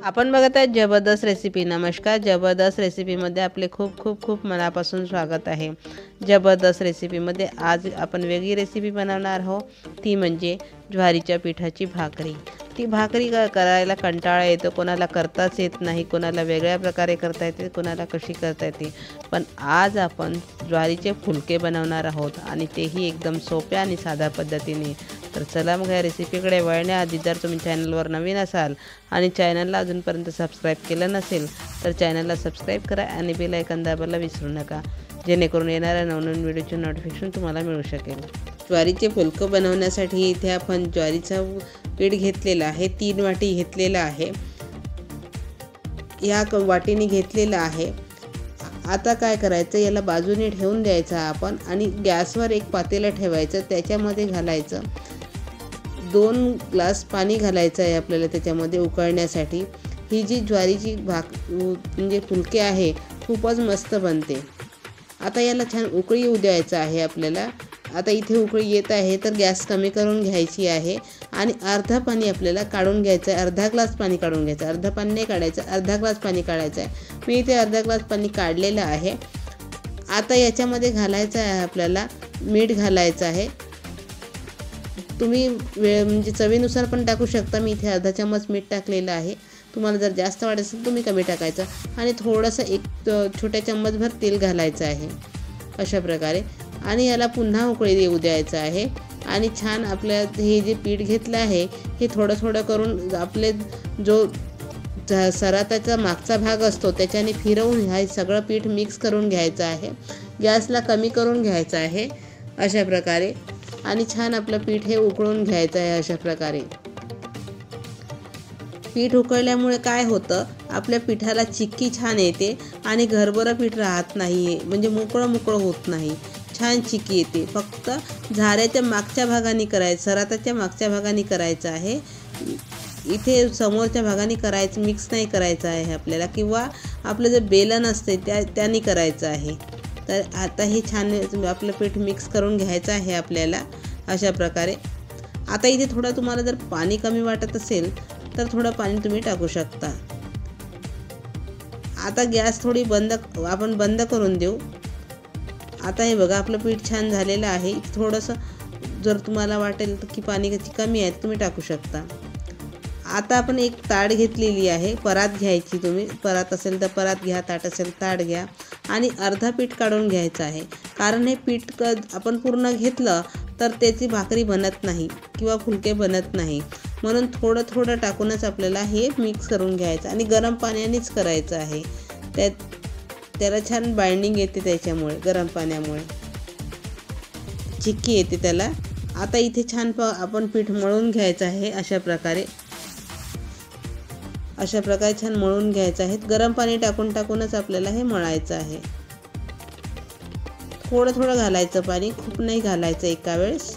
आपण बघत आहे जबरदस्त रेसिपी। नमस्कार, जबरदस्त रेसिपीमध्ये आपले खूप खूप खूप मनापासून स्वागत आहे। जबरदस्त रेसिपीमध्ये आज आपण वेगळी रेसिपी बनवणार आहोत, ती म्हणजे ज्वारीच्या पिठाची भाकरी। ती भाकरी करायला कंटाळा येतो, कोणाला करताच येत नाही, कोणाला वेगळ्या प्रकारे करता येते, कोणाला कशी करता येते। पण आज आपण ज्वारीचे फुलके बनवणार आहोत आणि तेही एकदम सोप्या आणि साध्या पद्धतीने। तर चला मग या रेसिपीकडे वळण्याआधी जर तुम्ही चॅनलवर नवीन असाल आणि चॅनलला अजूनपर्यंत सबस्क्राईब केलं नसेल तर चॅनलला सबस्क्राईब करा आणि बेल आयकॉन दाबायला विसरू नका, जेणेकरून येणाऱ्या नवनवीन व्हिडिओचे नोटिफिकेशन तुम्हाला मिळू शकेल। ज्वारीचे फुलके बनवण्यासाठी इथे आपण ज्वारीचं पीठ घेतलेलं आहे, 3 वाटी घेतलेलं आहे, या वाटीने घेतलेलं आहे। आता काय करायचं, याला बाजूने ठेवून द्यायचं आपण आणि गॅसवर एक पातेलं ठेवायचं, त्याच्यामध्ये घालायचं 2 ग्लास पाणी घालायचं आहे आपल्याला त्याच्यामध्ये उकळण्यासाठी। ही जी ज्वारीची म्हणजे फुलके आहे खूपच मस्त बनते। आता याला छान उकळी येऊ द्यायचं आहे आपल्याला। आता इथे उकळी येत आहे तर गॅस कमी करून घ्यायची आहे आणि अर्धा पाणी आपल्याला काढून घ्यायचं आहे, अर्धा ग्लास पाणी काढून घ्यायचं, अर्धा पाणी नाही काढायचं, अर्धा ग्लास पाणी काढायचं आहे। मी इथे अर्धा ग्लास पाणी काढलेलं आहे। आता याच्यामध्ये घालायचं आहे आपल्याला मीठ घालायचं आहे। तुम्ही म्हणजे चवीनुसार पण टाकू शकता, मी इथे अर्धा चम्मच मीठ टाकलेलं आहे। तुम्हाला जर जास्त वाटत असेल तुम्ही कमी टाकायचं आणि थोडंसं एक छोट्या चम्मचभर तेल घालायचं आहे अशा प्रकारे। आणि याला पुन्हा उकळी येऊ द्यायचं आहे आणि छान आपल्या हे जे पीठ घेतलं आहे हे थोडं थोडं करून आपले जो सराताचा मागचा भाग असतो त्याच्याने फिरवून हे सगळं पीठ मिक्स करून घ्यायचं आहे। गॅसला कमी करून घ्यायचं आहे अशा प्रकारे आणि छान आपलं पीठ हे उकळून घ्यायचं आहे अशा प्रकारे। पीठ उकळल्यामुळे काय होतं, आपल्या पिठाला चिक्की छान येते आणि घरभरं पीठ राहत नाही, म्हणजे मोकळं होत नाही, छान चिक्की येते। फक्त झाऱ्याच्या मागच्या भागाने करायचं, सराताच्या मागच्या भागाने करायचं आहे, इथे समोरच्या भागाने करायचं, मिक्स नाही करायचं आहे आपल्याला, किंवा आपलं जे बेलन असते त्याने करायचं आहे। तर आता हे छान आपलं पीठ मिक्स करून घ्यायचं आहे आपल्याला अशा प्रकारे। आता इथे थोडं तुम्हाला जर पाणी कमी वाटत असेल तर थोडं पाणी तुम्ही टाकू शकता। आता गॅस थोडी आपण बंद करून देऊ। आता हे बघा आपलं पीठ छान झालेलं आहे। थोडंसं जर तुम्हाला वाटेल की पाणी कमी आहे तुम्ही टाकू शकता। आता आपण एक ताट घेतलेली आहे, परात घ्यायची, तुम्ही परात असेल तर परात घ्या, ताट असेल ताट घ्या आणि अर्धा पीठ काढून घ्यायचं आहे। कारण हे पीठ आपण पूर्ण घेतलं तर त्याची भाकरी बनत नाही किंवा फुलके बनत नाही, म्हणून थोडं थोडं टाकूनच आपल्याला हे मिक्स करून घ्यायचं आणि गरम पाण्यानेच करायचं आहे। त्याला छान बाइंडिंग येते त्याच्यामुळे, गरम पाण्यामुळे चिक्की येते त्याला। आता इथे छान आपण पीठ मळून घ्यायचं आहे अशा प्रकारे छान मळून घ्यायचं आहे। गरम पाणी टाकूनच आपल्याला हे मळायचं आहे। थोडं थोडं घालायचं पाणी, खूप नाही घालायचं एका वेळेस।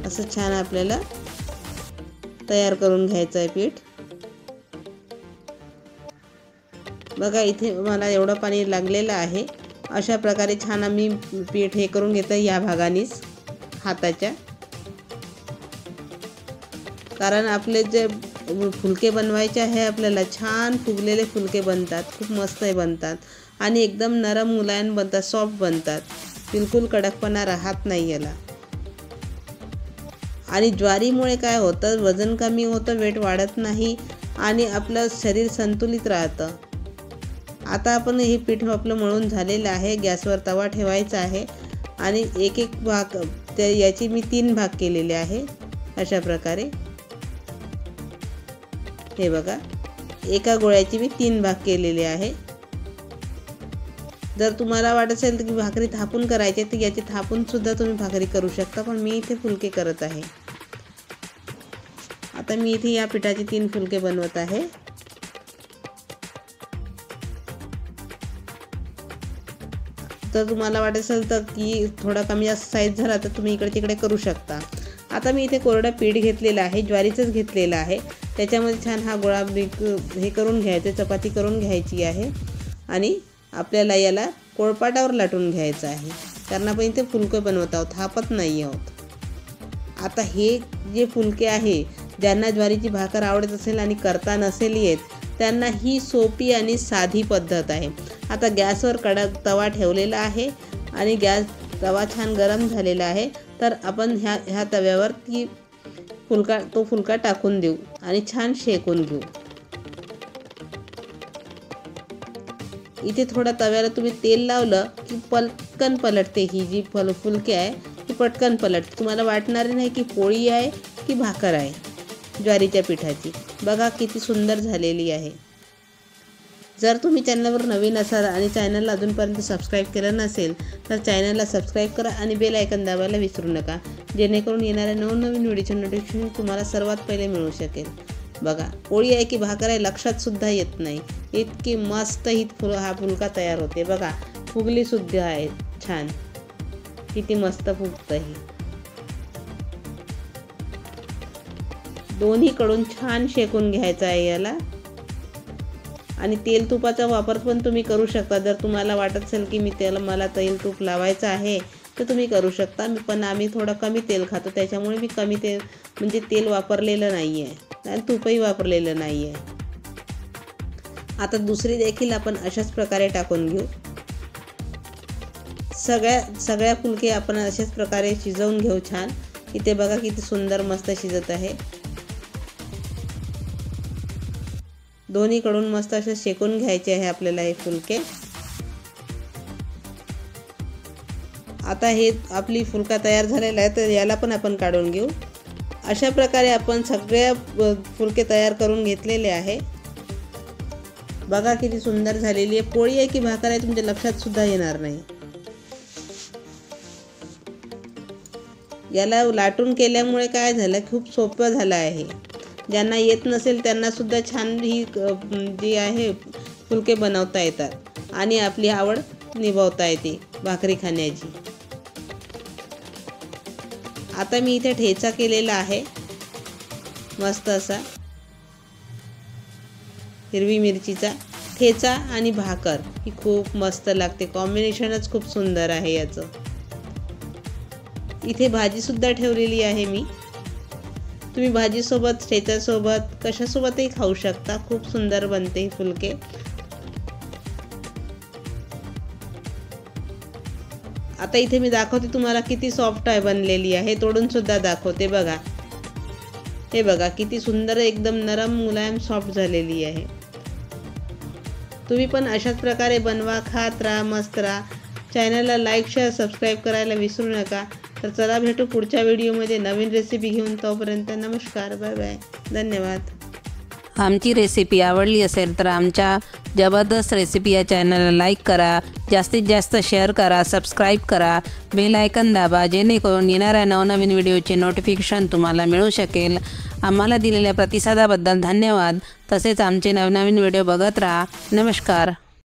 असं छान आपल्याला तयार करून घ्यायचं आहे पीठ। बघा इथे मला एवढं पाणी लागलेलं आहे। अशा प्रकारे छान आम्ही पीठ हे करून घेतो या भागानेच हाताच्या, कारण आपले जे फुलके बनवायचे आहे आपल्याला छान फुगलेले फुलके बनतात, खूप मस्त बनतात आणि एकदम नरम मुलायम बनतात, सॉफ्ट बनतात, बिलकुल कडकपणा राहत नाही याला। आणि ज्वारीमुळे काय होतं, वजन कमी होतं, वेट वाढत नाही आणि आपलं शरीर संतुलित राहतं। आता आपण हे पीठ आपलं मळून झालेलं आहे। गॅसवर तवा ठेवायचा आहे आणि एक एक भाग याची मी 3 भाग केलेले आहे अशा प्रकारे। हे बघा एका गोळ्याची मी 3 भाग केलेले आहे। जर तुम्हाला वाटत असेल की भाकरी थापून करायची तर याची थापून सुद्धा तुम्ही भाकरी करू शकता, पण मी इथे फुलके करत आहे। आता मी इथे या पिठाची 3 फुलके बनवत आहे। तर तुम्हाला वाटत असेल तर की थोडा कमी जास्त साईज झाला तर तुम्ही इकडे तिकडे करू शकता। आता मी इथे कोरडं पीठ घेतलेलं आहे, ज्वारीचंच घेतलेलं आहे, त्याच्यामध्ये छान हा गोळा हे करून घ्यायचं, चपाती करून घ्यायची आहे आणि आपल्याला याला पोळपाटावर लाटून घ्यायचं आहे, कारण आपण इथे फुलके बनवत आहोत, थापत नाही आहोत। आता हे जे फुलके आहे ज्यांना ज्वारीची भाकर आवडत असेल आणि करता नसेल येत त्यांना ही सोपी आणि साधी पद्धत आहे। आता गॅसवर कडक तवा ठेवलेला आहे आणि तवा छान गरम झालेला आहे, तर आपण ह्या तव्यावर तो फुलका टाकून देऊ आणि छान शेकून घेऊ। इथे थोडा तव्याला तुम्ही तेल लावलं की पटकन पलटते ही जी फुलके आहे ती पटकन पलटते। तुम्हाला वाटणार नाही की पोळी आहे की भाकर आहे ज्वारीच्या पिठाची। बघा किती सुंदर झालेली आहे। जर तुम्ही चॅनलवर नवीन असाल आणि चॅनलला अजूनपर्यंत सबस्क्राईब केलं नसेल तर चॅनलला सबस्क्राईब करा आणि बेल आयकॉन दाबायला विसरू नका, जेणेकरून येणाऱ्या नवनवीन व्हिडिओचे नोटिफिकेशन तुम्हाला सर्वात पहिले मिळू शकेल। बघा पोळी आहे की भाकर आहे लक्षात सुद्धा येत नाही, इतकी मस्त हा फुलका तयार होते। बघा फुगली सुद्धा आहे छान, किती मस्त फुगतं हे। दोन्हीकडून छान शेकून घ्यायचं आहे याला आणि तेल तुपाचा वापर पण तुम्ही करू शकता। जर तुम्हाला वाटत असेल की मला तेल तूप लावायचं आहे तर तुम्ही करू शकता, पण आम्ही थोडं कमी तेल खातो त्याच्यामुळे मी कमी तेल वापरलेलं नाही आहे आणि तूपही वापरलेलं नाही आहे। आता दुसरी देखील आपण अशाच प्रकारे टाकून घेऊ। सगळ्या फुलके आपण अशाच प्रकारे शिजवून घेऊ छान। इथे बघा किती सुंदर मस्त शिजत आहे। दोन्हीकडून मस्त असे शेकून घ्यायचे आहे आपल्याला हे फुलके। आता हे आपली फुलका तयार झालेला आहे, तर याला पण आपण काढून घेऊ। अशा प्रकारे आपण सगळ्या फुलके तयार करून घेतलेले आहे। बघा किती सुंदर झालेली आहे। पोळी आहे की भाकर आहे तुमच्या लक्षात सुद्धा येणार नाही। याला लाटून केल्यामुळे काय झालं, खूप सोपं झालं आहे। ज्यांना येत नसेल त्यांना सुद्धा छान ही जी आहे फुलके बनवता येतात आणि आपली आवड निभावता येते भाकरी खाण्याची। आता मी इथे ठेचा केलेला आहे मस्त असा हिरवी मिरचीचा ठेचा आणि भाकर ही खूप मस्त लागते, कॉम्बिनेशनच खूप सुंदर आहे याचं। इथे भाजी सुद्धा ठेवलेली आहे मी, तुम्ही भाजीसोबत ठेच्यासोबत कशासोबतही खाऊ शकता, खूप सुंदर बनते ही फुलके। आता इथे मी दाखवते तुम्हाला किती सॉफ्ट आहे बनलेली आहे, तोडून सुद्धा दाखवते। बघा हे बघा किती सुंदर एकदम नरम मुलायम सॉफ्ट झालेली आहे। तुम्ही पण अशाच प्रकारे बनवा, खात राहा, मस्त राहा। चॅनलला लाईक शेअर सबस्क्राईब करायला विसरू नका। तर चला भेटू पुढच्या व्हिडिओमध्ये नवीन रेसिपी घेऊन, तोपर्यंत नमस्कार, बाय बाय, धन्यवाद। आमची रेसिपी आवडली असेल तर आमच्या जबरदस्त रेसिपी या चॅनलला लाईक करा, जास्तीत जास्त शेअर करा, सबस्क्राईब करा, बेल आयकॉन दाबा, जेणेकरून येणाऱ्या नवनवीन व्हिडिओचे नोटिफिकेशन तुम्हाला मिळू शकेल। आम्हाला दिलेल्या प्रतिसादाबद्दल धन्यवाद। तसेच आमचे नवनवीन व्हिडिओ बघत राहा। नमस्कार।